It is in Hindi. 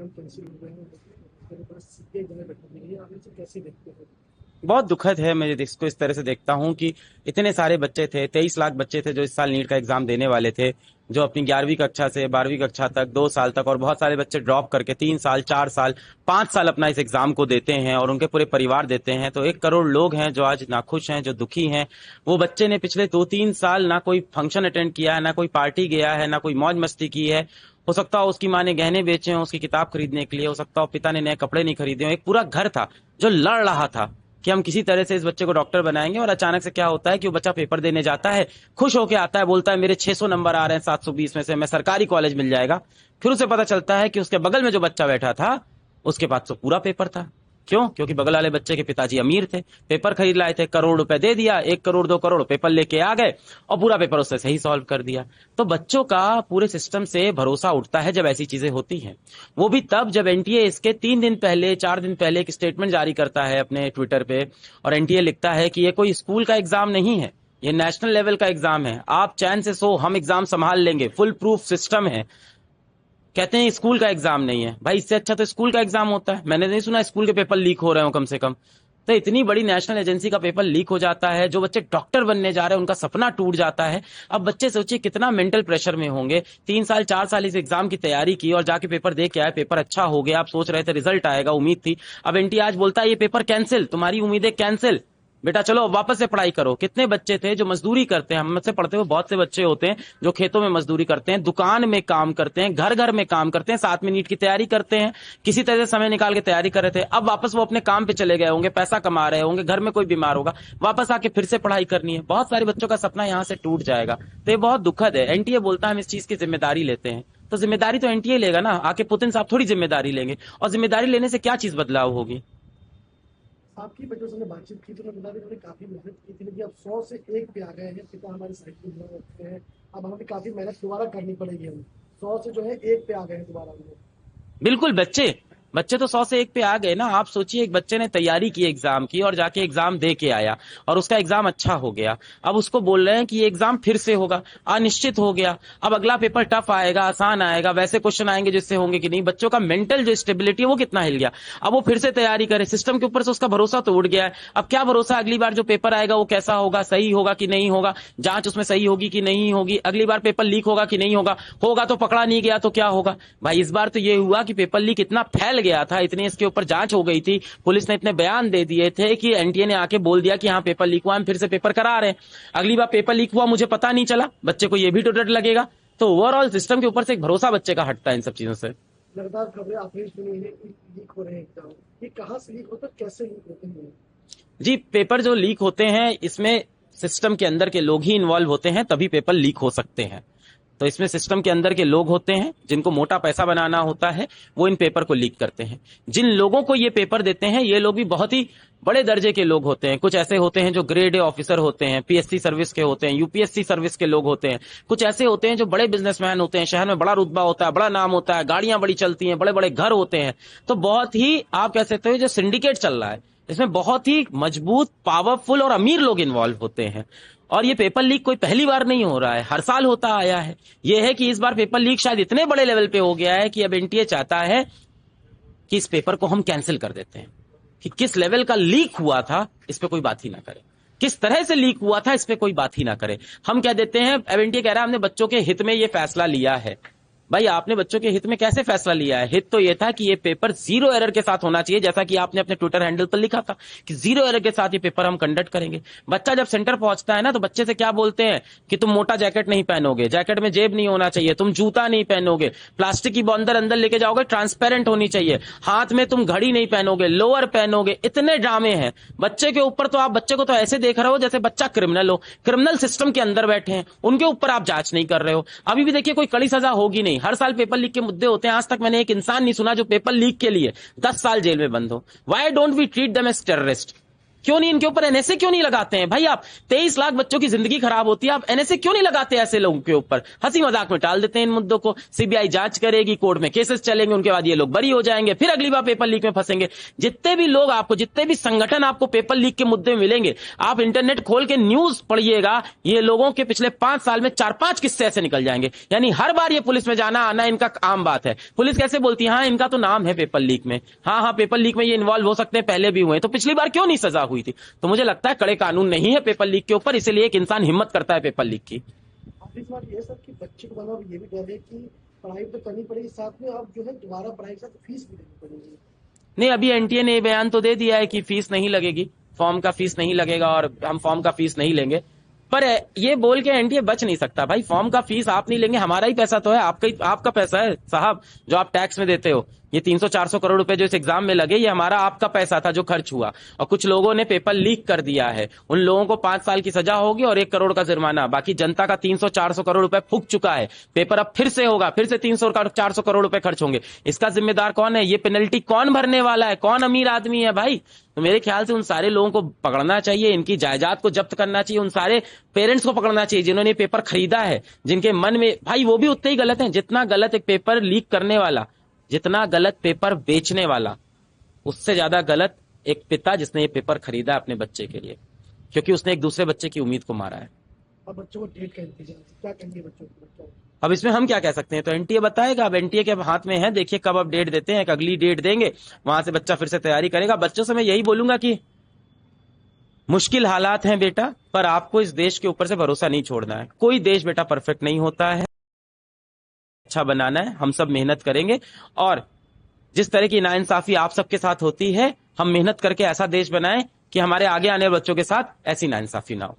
एग्जाम कैंसिल हो गए हैं, मेरे पास सीटें जो है बैठने के लिए, आप इसे कैसे देखते हो? बहुत दुखद है। मैं इसको इस तरह से देखता हूं कि इतने सारे बच्चे थे, 23 लाख बच्चे थे जो इस साल नीट का एग्जाम देने वाले थे, जो अपनी 11वीं कक्षा से 12वीं कक्षा तक 2 साल तक, और बहुत सारे बच्चे ड्रॉप करके 3 साल 4 साल 5 साल अपना इस एग्जाम को देते हैं और उनके पूरे परिवार देते हैं। तो 1 करोड़ लोग हैं जो आज नाखुश हैं, जो दुखी हैं। वो बच्चे ने पिछले 2-3 साल ना कोई फंक्शन अटेंड किया है, ना कोई पार्टी गया है, ना कोई मौज मस्ती की है। हो सकता हो उसकी माँ ने गहने बेचे हों उसकी किताब खरीदने के लिए, हो सकता हो पिता ने नए कपड़े नहीं खरीदे हों। एक पूरा घर था जो लड़ रहा था कि हम किसी तरह से इस बच्चे को डॉक्टर बनाएंगे, और अचानक से क्या होता है कि वो बच्चा पेपर देने जाता है, खुश होके आता है, बोलता है मेरे 600 नंबर आ रहे हैं 720 में से, मैं सरकारी कॉलेज मिल जाएगा। फिर उसे पता चलता है कि उसके बगल में जो बच्चा बैठा था उसके पास तो पूरा पेपर था। क्यों? क्योंकि बगल वाले बच्चे के पिताजी अमीर थे, पेपर खरीद लाए थे, करोड़ रुपए दे दिया, 1 करोड़ 2 करोड़ पेपर लेके आ गए और पूरा पेपर उससे सही सॉल्व कर दिया। तो बच्चों का पूरे सिस्टम से भरोसा उठता है जब ऐसी चीजें होती हैं। वो भी तब जब एनटीए इसके 3 दिन पहले 4 दिन पहले एक स्टेटमेंट जारी करता है अपने ट्विटर पे, और एनटीए लिखता है कि ये कोई स्कूल का एग्जाम नहीं है, ये नेशनल लेवल का एग्जाम है, आप चैन से सो, हम एग्जाम संभाल लेंगे, फुल प्रूफ सिस्टम है। कहते हैं स्कूल का एग्जाम नहीं है। भाई इससे अच्छा तो स्कूल का एग्जाम होता है। मैंने नहीं सुना स्कूल के पेपर लीक हो रहे हो कम से कम। तो इतनी बड़ी नेशनल एजेंसी का पेपर लीक हो जाता है, जो बच्चे डॉक्टर बनने जा रहे हैं उनका सपना टूट जाता है। अब बच्चे सोचिए कितना मेंटल प्रेशर में होंगे। 3 साल 4 साल इस एग्जाम की तैयारी की और जाके पेपर दे के आए, पेपर अच्छा हो गया, आप सोच रहे थे रिजल्ट आएगा, उम्मीद थी। अब एनटीए आज बोलता है ये पेपर कैंसिल, तुम्हारी उम्मीदें कैंसिल, बेटा चलो अब वापस से पढ़ाई करो। कितने बच्चे थे जो मजदूरी करते हैं, हम से पढ़ते हुए बहुत से बच्चे होते हैं जो खेतों में मजदूरी करते हैं, दुकान में काम करते हैं, घर घर में काम करते हैं, साथ में नीट की तैयारी करते हैं, किसी तरह से समय निकाल के तैयारी कर रहे थे। अब वापस वो अपने काम पे चले गए होंगे, पैसा कमा रहे होंगे, घर में कोई बीमार होगा, वापस आके फिर से पढ़ाई करनी है। बहुत सारे बच्चों का सपना यहाँ से टूट जाएगा। तो ये बहुत दुखद है। एनटीए बोलता है हम इस चीज की जिम्मेदारी लेते हैं, तो जिम्मेदारी तो एनटीए लेगा ना, आके पुतिन साहब थोड़ी जिम्मेदारी लेंगे। और जिम्मेदारी लेने से क्या चीज बदलाव होगी? आपकी बच्चों से हमने बातचीत की तो मैं बता दें उन्होंने काफी मेहनत की थी, लेकिन अब 100 से 1 पे आ गए हैं, पिता हमारे साइड पे बना रखते हैं। अब हमें काफी मेहनत दोबारा करनी पड़ेगी, हमें 100 से जो है 1 पे आ गए हैं दोबारा हम लोग। बिल्कुल। बच्चे बच्चे तो 100 से 1 पे आ गए ना। आप सोचिए एक बच्चे ने तैयारी की एग्जाम की और जाके एग्जाम दे के आया और उसका एग्जाम अच्छा हो गया। अब उसको बोल रहे हैं कि ये एग्जाम फिर से होगा, अनिश्चित हो गया। अब अगला पेपर टफ आएगा, आसान आएगा, वैसे क्वेश्चन आएंगे जिससे होंगे कि नहीं। बच्चों का मेंटल जो स्टेबिलिटी है वो कितना हिल गया। अब वो फिर से तैयारी करे, सिस्टम के ऊपर से उसका भरोसा तो उड़ गया है। अब क्या भरोसा अगली बार जो पेपर आएगा वो कैसा होगा, सही होगा कि नहीं होगा, जांच उसमें सही होगी कि नहीं होगी, अगली बार पेपर लीक होगा कि नहीं होगा, होगा तो पकड़ा नहीं गया तो क्या होगा। भाई इस बार तो ये हुआ कि पेपर लीक इतना फैल गया था, इतनी इसके ऊपर जांच हो गई थी, पुलिस ने इतने बयान दे दिए थे कि एनटीए ने आके बोल दिया कि हाँ पेपर लीक हुआ, हम फिर से पेपर करा रहे हैं। अगली बार पेपर लीक हुआ मुझे पता नहीं चला, बच्चे को ये भी तो डर लगेगा। तो ओवरऑल सिस्टम के ऊपर से एक भरोसा बच्चे का हटता है इन सब चीजों से। लगातार खबरें आपने सुनी है कि लीक हो रहे हैं एग्जाम, ये कहाँ से लीक होता है, कैसे लीक होते हैं? जी, पेपर जो लीक होते हैं इसमें सिस्टम के अंदर के लोग ही इन्वॉल्व होते हैं, तभी पेपर लीक हो सकते हैं। तो इसमें सिस्टम के अंदर के लोग होते हैं जिनको मोटा पैसा बनाना होता है, वो इन पेपर को लीक करते हैं। जिन लोगों को ये पेपर देते हैं ये लोग भी बहुत ही बड़े दर्जे के लोग होते हैं। कुछ ऐसे होते हैं जो ग्रेड ए ऑफिसर होते हैं, पीएससी सर्विस के होते हैं, यूपीएससी सर्विस के लोग होते हैं। कुछ ऐसे होते हैं जो बड़े बिजनेसमैन होते हैं, शहर में बड़ा रुतबा होता है, बड़ा नाम होता है, गाड़ियां बड़ी चलती हैं, बड़े बड़े घर होते हैं। तो बहुत ही आप कह सकते हो जो सिंडिकेट चल रहा है इसमें बहुत ही मजबूत, पावरफुल और अमीर लोग इन्वॉल्व होते हैं। और ये पेपर लीक कोई पहली बार नहीं हो रहा है, हर साल होता आया है। ये है कि इस बार पेपर लीक शायद इतने बड़े लेवल पे हो गया है कि अब एनटीए चाहता है कि इस पेपर को हम कैंसिल कर देते हैं। कि किस लेवल का लीक हुआ था इस पे कोई बात ही ना करे, किस तरह से लीक हुआ था इस पे कोई बात ही ना करे। हम कह देते हैं, अब एनटीए कह रहा है हमने बच्चों के हित में ये फैसला लिया है। भाई आपने बच्चों के हित में कैसे फैसला लिया है? हित तो ये था कि ये पेपर 0 एरर के साथ होना चाहिए, जैसा कि आपने अपने ट्विटर हैंडल पर लिखा था कि 0 एरर के साथ ये पेपर हम कंडक्ट करेंगे। बच्चा जब सेंटर पहुंचता है ना तो बच्चे से क्या बोलते हैं कि तुम मोटा जैकेट नहीं पहनोगे, जैकेट में जेब नहीं होना चाहिए, तुम जूता नहीं पहनोगे, प्लास्टिक की बॉन्डर अंदर लेके जाओगे, ट्रांसपेरेंट होनी चाहिए, हाथ में तुम घड़ी नहीं पहनोगे, लोअर पहनोगे। इतने ड्रामे हैं बच्चे के ऊपर। तो आप बच्चे को तो ऐसे देख रहे हो जैसे बच्चा क्रिमिनल हो, क्रिमिनल सिस्टम के अंदर बैठे हैं, उनके ऊपर आप जांच नहीं कर रहे हो। अभी भी देखिए कोई कड़ी सजा होगी नहीं, हर साल पेपर लीक के मुद्दे होते हैं। आज तक मैंने एक इंसान नहीं सुना जो पेपर लीक के लिए 10 साल जेल में बंद हो। Why don't we treat them as terrorist? क्यों नहीं इनके ऊपर एनएसए क्यों नहीं लगाते हैं भाई? आप 23 लाख बच्चों की जिंदगी खराब होती है, आप एनएसए क्यों नहीं लगाते ऐसे लोगों के ऊपर? हंसी मजाक में टाल देते हैं इन मुद्दों को, सीबीआई जांच करेगी, कोर्ट में केसेस चलेंगे, उनके बाद ये लोग बरी हो जाएंगे, फिर अगली बार पेपर लीक में फंसेंगे। जितने भी लोग आपको, जितने भी संगठन आपको पेपर लीक के मुद्दे में मिलेंगे, आप इंटरनेट खोल के न्यूज पढ़िएगा, ये लोगों के पिछले 5 साल में 4-5 किस्से ऐसे निकल जाएंगे। यानी हर बार ये पुलिस में जाना आना इनका आम बात है। पुलिस कैसे बोलती है, हाँ इनका तो नाम है पेपर लीक में, हाँ हाँ पेपर लीक में ये इन्वॉल्व हो सकते हैं, पहले भी हुए, तो पिछली बार क्यों नहीं सजा हुई थी? तो मुझे लगता है कड़े कानून नहीं है पेपर लीक के ऊपर, इसलिए एक इंसान हिम्मत करता है पेपर लीक की। अब इस बार ये सब कि बच्चे को बना ये भी डर है कि पढ़ाई तो करनी पड़ेगी, साथ में अब जो है दोबारा पढ़ाई के साथ फीस भी देनी पड़ेगी। नहीं, अभी एनटीए ने बयान तो दे दिया है कि फीस नहीं लगेगी, फॉर्म का फीस नहीं लगेगा और हम फॉर्म का फीस नहीं लेंगे। पर ये बोल के एनटीए बच नहीं सकता भाई, फॉर्म का फीस आप नहीं लेंगे, हमारा ही पैसा तो है, आपका पैसा है साहब, जो आप टैक्स में देते हो। ये 300-400 करोड़ रुपए जो इस एग्जाम में लगे, ये हमारा आपका पैसा था जो खर्च हुआ, और कुछ लोगों ने पेपर लीक कर दिया है, उन लोगों को 5 साल की सजा होगी और 1 करोड़ का जुर्माना। बाकी जनता का 300-400 करोड़ रुपए फूक चुका है, पेपर अब फिर से होगा, फिर से 300-400 करोड़ रुपए खर्च होंगे। इसका जिम्मेदार कौन है? ये पेनल्टी कौन भरने वाला है? कौन अमीर आदमी है भाई? तो मेरे ख्याल से उन सारे लोगों को पकड़ना चाहिए, इनकी जायदाद को जब्त करना चाहिए, उन सारे पेरेंट्स को पकड़ना चाहिए जिन्होंने पेपर खरीदा है, जिनके मन में भाई वो भी उतने ही गलत है जितना गलत एक पेपर लीक करने वाला, जितना गलत पेपर बेचने वाला, उससे ज्यादा गलत एक पिता जिसने ये पेपर खरीदा अपने बच्चे के लिए, क्योंकि उसने एक दूसरे बच्चे की उम्मीद को मारा है। अब बच्चों को डेट का इंतजार, क्या कहेंगे बच्चों को? अब इसमें हम क्या कह सकते हैं? तो एनटीए बताएगा, अब एनटीए के हाथ में है, देखिए कब अब डेट देते हैं, एक अगली डेट देंगे, वहां से बच्चा फिर से तैयारी करेगा। बच्चों से मैं यही बोलूंगा कि मुश्किल हालात हैं बेटा, पर आपको इस देश के ऊपर से भरोसा नहीं छोड़ना है। कोई देश बेटा परफेक्ट नहीं होता है, अच्छा बनाना है, हम सब मेहनत करेंगे, और जिस तरह की नाइंसाफी आप सबके साथ होती है, हम मेहनत करके ऐसा देश बनाएं कि हमारे आगे आने वाले बच्चों के साथ ऐसी नाइंसाफी ना हो।